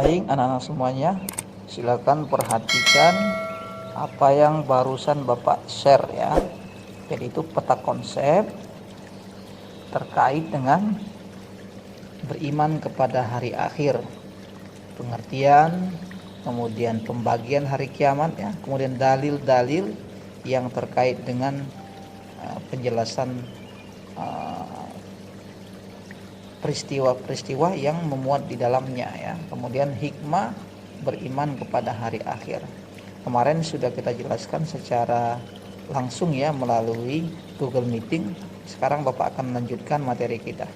Baik anak-anak semuanya, silakan perhatikan apa yang barusan Bapak share ya. Jadi itu peta konsep terkait dengan beriman kepada hari akhir, pengertian, kemudian pembagian hari kiamat ya, kemudian dalil-dalil yang terkait dengan penjelasan peristiwa-peristiwa yang memuat di dalamnya ya. Kemudian hikmah beriman kepada hari akhir. Kemarin sudah kita jelaskan secara langsung ya melalui Google Meeting. Sekarang Bapak akan melanjutkan materi kita.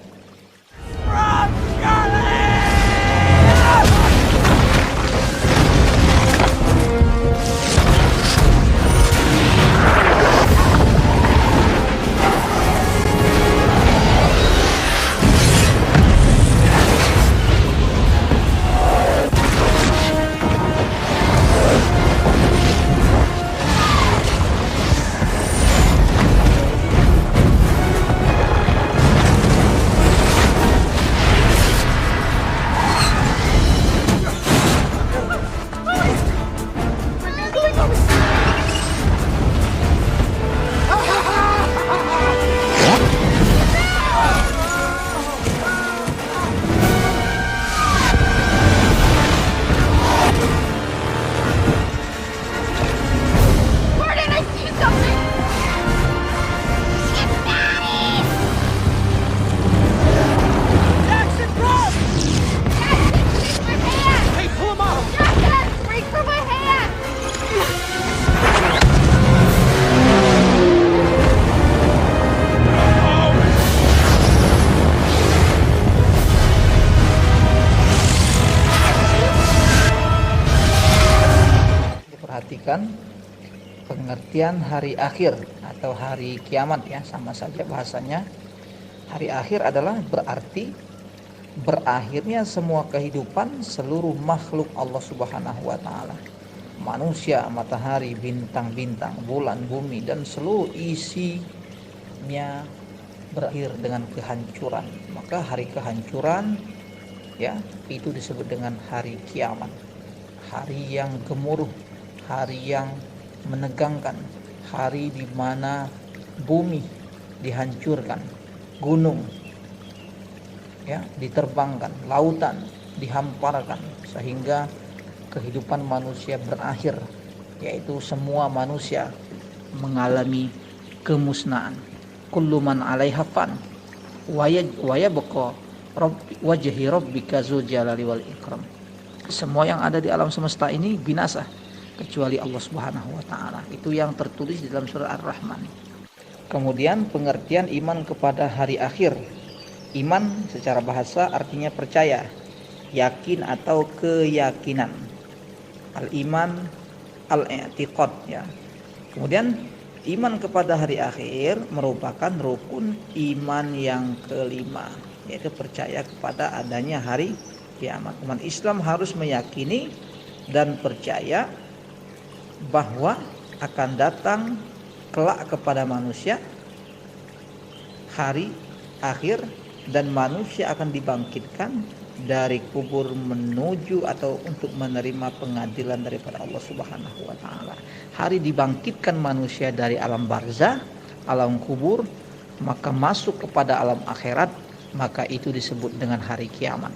Perhatikan pengertian hari akhir atau hari kiamat ya, sama saja bahasanya. Hari akhir adalah berarti berakhirnya semua kehidupan seluruh makhluk Allah Subhanahu wa taala. Manusia, matahari, bintang-bintang, bulan, bumi dan seluruh isinya berakhir dengan kehancuran. Maka hari kehancuran ya, itu disebut dengan hari kiamat. Hari yang gemuruh, hari yang menegangkan, hari di mana bumi dihancurkan, gunung ya diterbangkan, lautan dihamparkan sehingga kehidupan manusia berakhir, yaitu semua manusia mengalami kemusnahan. Kullu man 'alaiha fan wa yabqa wajhi rabbika dzul jalali wal ikram. Semua yang ada di alam semesta ini binasa kecuali Allah Subhanahu wa taala. Itu yang tertulis di dalam surah Ar-Rahman. Kemudian pengertian iman kepada hari akhir. Iman secara bahasa artinya percaya, yakin atau keyakinan. Al-iman al-i'tiqad ya. Kemudian iman kepada hari akhir merupakan rukun iman yang kelima, yaitu percaya kepada adanya hari kiamat. Umat Islam harus meyakini dan percaya bahwa akan datang kelak kepada manusia hari akhir dan manusia akan dibangkitkan dari kubur menuju atau untuk menerima pengadilan daripada Allah Subhanahu wa taala. Hari dibangkitkan manusia dari alam barzah, alam kubur, maka masuk kepada alam akhirat, maka itu disebut dengan hari kiamat,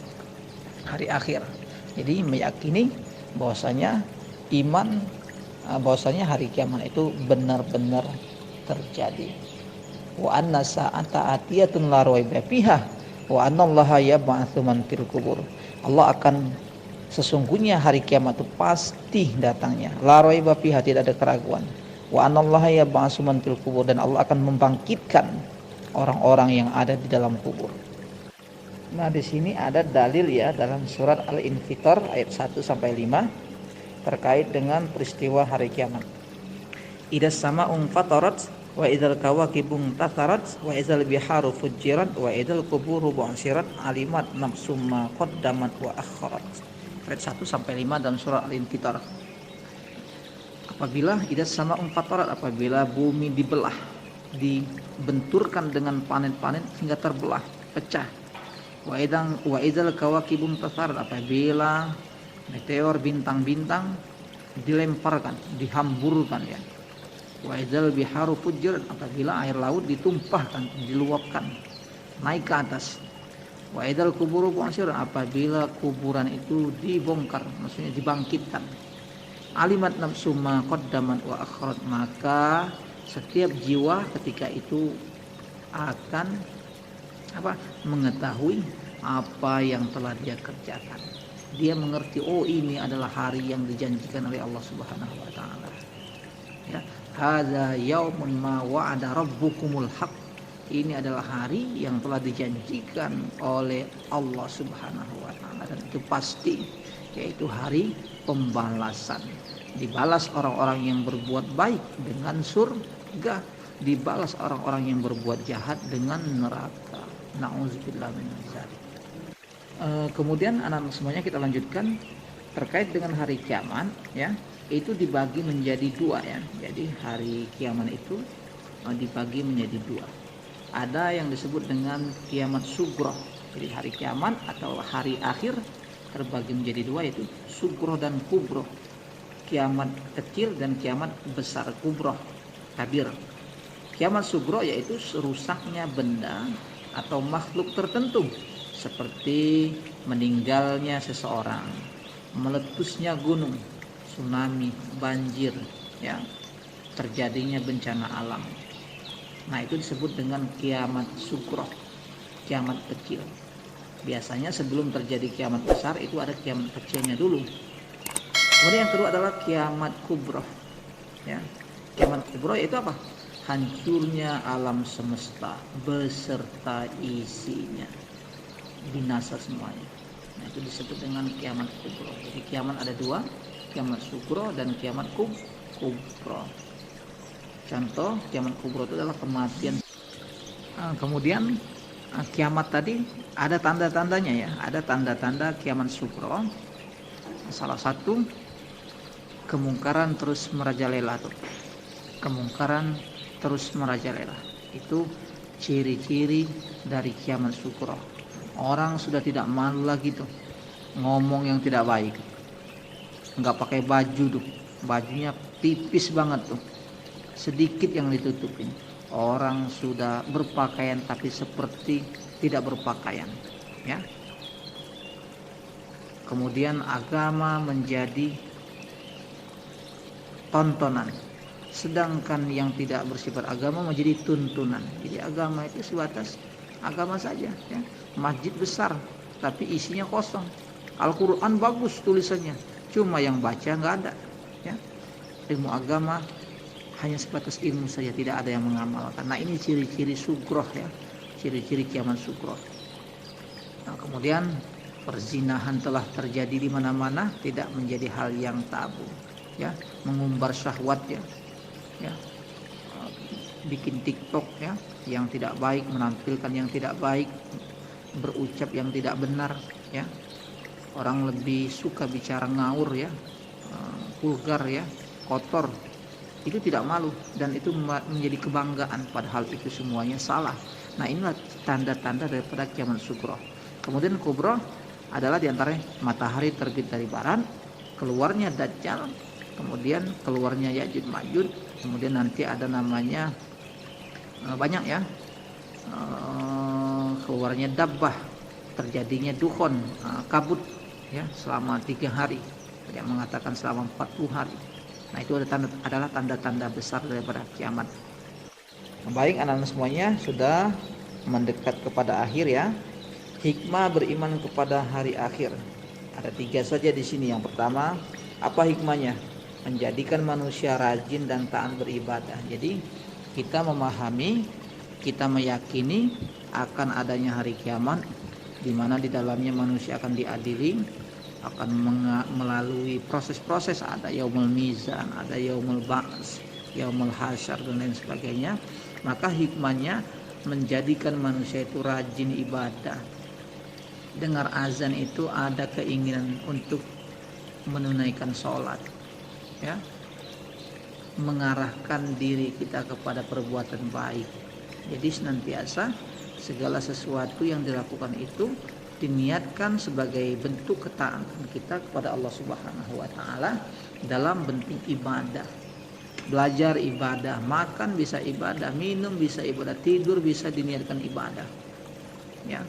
hari akhir. Jadi meyakini bahwasanya bahwasanya hari kiamat itu benar-benar terjadi. Wa anna sa'ata atiyatun la raiba fiha wa annallaha yab'atsu man fil qubur. Allah akan sesungguhnya hari kiamat itu pasti datangnya. La raiba fiha, tidak ada keraguan. Wa annallaha yab'atsu man fil qubur, dan Allah akan membangkitkan orang-orang yang ada di dalam kubur. Nah, di sini ada dalil ya dalam surat Al-Infitar ayat 1 sampai 5 terkait dengan peristiwa hari kiamat. Idas sama'un fatarat wa idzal kawakibun tatharat wa idzal biharu fujirat wa idzal quburu bu'sirat alimat nafsum ma qaddamat wa akharat. Ayat 1 sampai 5 dalam surah Al-Infitar. Apabila idas sama'un fatarat, apabila bumi dibelah, dibenturkan dengan planet-planet hingga terbelah, pecah. Wa idzal kawakibun tatharat, apabila Meteor, bintang-bintang dilemparkan, dihamburkan ya. Wa idzal biharu fujirat, apabila air laut ditumpahkan, diluapkan naik ke atas. Wa idzal kuburu bu'sirat, apabila kuburan itu dibongkar, maksudnya dibangkitkan. Alimat nafsu ma qaddamat wa akhirat, maka setiap jiwa ketika itu akan mengetahui apa yang telah dia kerjakan. Dia mengerti, oh ini adalah hari yang dijanjikan oleh Allah Subhanahu wa taala. Ya, hadza yaumun ma wa'ada rabbukumul haq. Ini adalah hari yang telah dijanjikan oleh Allah Subhanahu wa taala, dan itu pasti, yaitu hari pembalasan. Dibalas orang-orang yang berbuat baik dengan surga, dibalas orang-orang yang berbuat jahat dengan neraka. Nauzubillah min dzalik. Kemudian anak-anak semuanya, kita lanjutkan terkait dengan hari kiamat ya. Itu dibagi menjadi dua ya. Jadi hari kiamat itu dibagi menjadi dua. Ada yang disebut dengan kiamat sughroh. Jadi hari kiamat atau hari akhir terbagi menjadi dua, yaitu sughroh dan kubroh. Kiamat kecil dan kiamat besar, kubroh, kabir. Kiamat sughroh yaitu rusaknya benda atau makhluk tertentu, seperti meninggalnya seseorang, meletusnya gunung, tsunami, banjir, ya, terjadinya bencana alam. Nah, itu disebut dengan kiamat sughroh, kiamat kecil. Biasanya sebelum terjadi kiamat besar itu ada kiamat kecilnya dulu. Kemudian yang kedua adalah kiamat kubroh. Ya, kiamat kubroh itu apa? Hancurnya alam semesta beserta isinya, binasa semuanya. Nah, itu disebut dengan kiamat kubroh. Jadi kiamat ada dua, kiamat sughroh dan kiamat kubroh. Contoh kiamat kubroh itu adalah kematian. Kemudian kiamat tadi ada tanda-tandanya ya, ada tanda-tanda kiamat sughroh. Salah satu, kemungkaran terus merajalela tuh. Kemungkaran terus merajalela. Itu ciri-ciri dari kiamat sughroh. Orang sudah tidak malu lagi tuh ngomong yang tidak baik. Enggak pakai baju tuh. Bajunya tipis banget tuh. Sedikit yang ditutupin. Orang sudah berpakaian tapi seperti tidak berpakaian, ya. Kemudian agama menjadi tontonan, sedangkan yang tidak bersifat agama menjadi tuntunan. Jadi agama itu sebatas agama saja ya. Masjid besar tapi isinya kosong. Al-Quran bagus tulisannya, cuma yang baca nggak ada ya. Ilmu agama hanya sebatas ilmu saja, tidak ada yang mengamalkan. Nah, ini ciri-ciri sughroh ya, ciri-ciri kiamat sughroh. Nah, kemudian perzinahan telah terjadi di mana-mana, tidak menjadi hal yang tabu ya. Mengumbar syahwat ya, bikin TikTok ya yang tidak baik, menampilkan yang tidak baik, berucap yang tidak benar ya. Orang lebih suka bicara ngawur ya, vulgar ya, kotor. Itu tidak malu dan itu menjadi kebanggaan, padahal itu semuanya salah. Nah, inilah tanda-tanda daripada kiamat sughroh. Kemudian kubroh adalah diantaranya matahari terbit dari barat, keluarnya Dajjal, kemudian keluarnya Ya'juj Ma'juj, kemudian nanti ada namanya banyak ya, keluarnya Dabbah, terjadinya dukhon, kabut ya selama 3 hari, yang mengatakan selama 40 hari. Nah, itu adalah tanda-tanda besar daripada kiamat. Baik anak-anak semuanya, sudah mendekat kepada akhir ya. Hikmah beriman kepada hari akhir. Ada 3 saja di sini. Yang pertama, apa hikmahnya? Menjadikan manusia rajin dan taat beribadah. Jadi kita memahami, kita meyakini akan adanya hari kiamat, di mana di dalamnya manusia akan diadili, akan melalui proses-proses, ada yaumul mizan, ada yaumul ba'ts, yaumul hasyar dan lain sebagainya. Maka hikmahnya menjadikan manusia itu rajin ibadah. Dengar azan itu ada keinginan untuk menunaikan sholat ya, mengarahkan diri kita kepada perbuatan baik. Jadi senantiasa segala sesuatu yang dilakukan itu diniatkan sebagai bentuk ketaatan kita kepada Allah Subhanahu wa taala dalam bentuk ibadah. Belajar ibadah, makan bisa ibadah, minum bisa ibadah, tidur bisa diniatkan ibadah. Ya.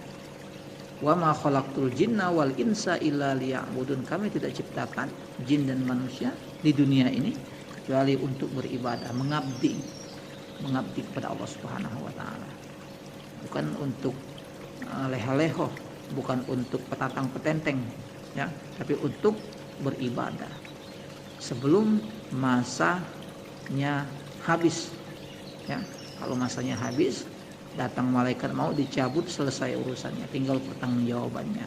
Wa ma khalaqtul jinna wal insa illa liya'budun. Kami tidak ciptakan jin dan manusia di dunia ini kecuali untuk beribadah, mengabdi kepada Allah Subhanahu wa taala. Bukan untuk leha-leho, bukan untuk petatang petenteng, ya, tapi untuk beribadah. Sebelum masanya habis, ya. Kalau masanya habis, datang malaikat mau dicabut, selesai urusannya, tinggal pertanggungjawabannya.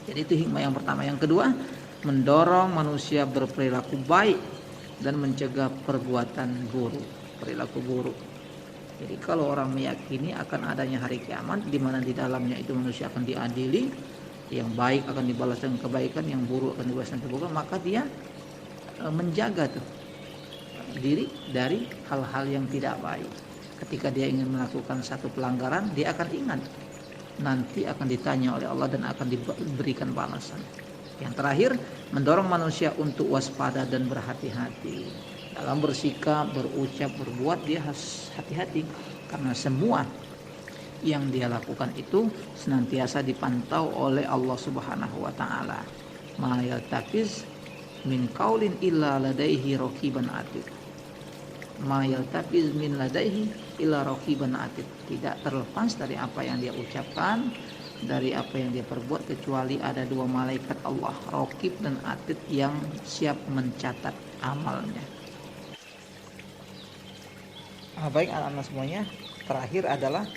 Jadi itu hikmah yang pertama. Yang kedua, mendorong manusia berperilaku baik dan mencegah perbuatan buruk, perilaku buruk. Jadi kalau orang meyakini akan adanya hari kiamat di mana di dalamnya itu manusia akan diadili, yang baik akan dibalas dengan kebaikan, yang buruk akan dibalas dengan keburukan, maka dia menjaga tuh diri dari hal-hal yang tidak baik. Ketika dia ingin melakukan satu pelanggaran, dia akan ingat nanti akan ditanya oleh Allah dan akan diberikan balasan. Yang terakhir, mendorong manusia untuk waspada dan berhati-hati dalam bersikap, berucap, berbuat. Dia harus hati-hati karena semua yang dia lakukan itu senantiasa dipantau oleh Allah Subhanahu wa taala. Ma yaltafiz min qaulin illa ladaihi raqiban atid. Ma yaltafiz min ladaihi illa raqiban atid. Tidak terlepas dari apa yang dia ucapkan, dari apa yang dia perbuat, kecuali ada dua malaikat Allah, Raqib dan Atid, yang siap mencatat amalnya. Baik anak-anak semuanya, terakhir adalah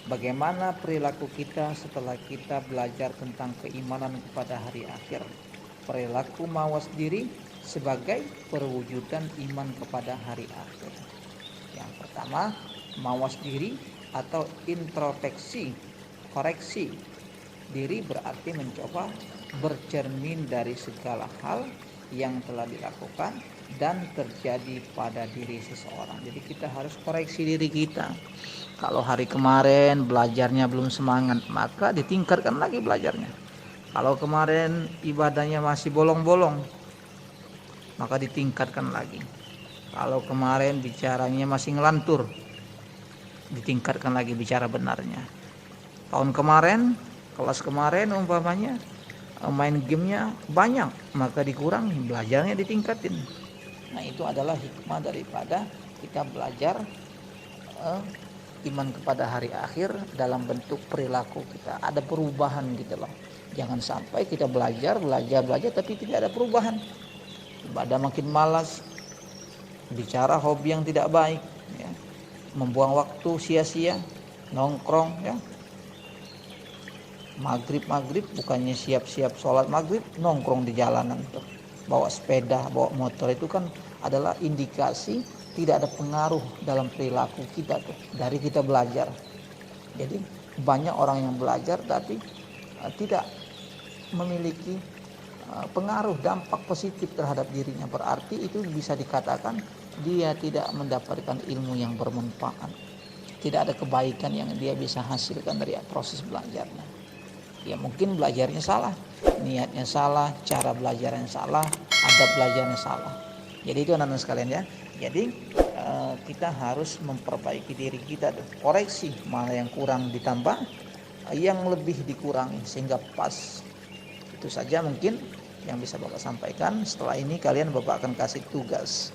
bagaimana perilaku kita setelah kita belajar tentang keimanan kepada hari akhir. Perilaku mawas diri sebagai perwujudan iman kepada hari akhir. Yang pertama, mawas diri atau introspeksi, koreksi diri berarti mencoba bercermin dari segala hal yang telah dilakukan dan terjadi pada diri seseorang. Jadi kita harus koreksi diri kita. Kalau hari kemarin belajarnya belum semangat, maka ditingkatkan lagi belajarnya. Kalau kemarin ibadahnya masih bolong-bolong, maka ditingkatkan lagi. Kalau kemarin bicaranya masih ngelantur, ditingkatkan lagi bicara benarnya. Tahun kemarin, kelas kemarin umpamanya main gamenya banyak, maka dikurangi, belajarnya ditingkatin. Nah, itu adalah hikmah daripada kita belajar iman kepada hari akhir dalam bentuk perilaku kita. Ada perubahan gitu loh. Jangan sampai kita belajar tapi tidak ada perubahan. Ibadah makin malas, bicara hobi yang tidak baik, ya. Membuang waktu sia-sia, nongkrong, ya. Maghrib bukannya siap-siap sholat maghrib, nongkrong di jalanan tuh, bawa sepeda, bawa motor. Itu kan adalah indikasi tidak ada pengaruh dalam perilaku kita tuh dari kita belajar. Jadi banyak orang yang belajar tapi tidak memiliki pengaruh dampak positif terhadap dirinya. Berarti itu bisa dikatakan dia tidak mendapatkan ilmu yang bermanfaat, tidak ada kebaikan yang dia bisa hasilkan dari proses belajarnya. Ya mungkin belajarnya salah, niatnya salah, cara belajarnya salah, adab belajarnya salah. Jadi itu anak-anak sekalian ya. Jadi kita harus memperbaiki diri kita, koreksi mana yang kurang ditambah, yang lebih dikurangi sehingga pas. Itu saja mungkin yang bisa Bapak sampaikan. Setelah ini kalian Bapak akan kasih tugas.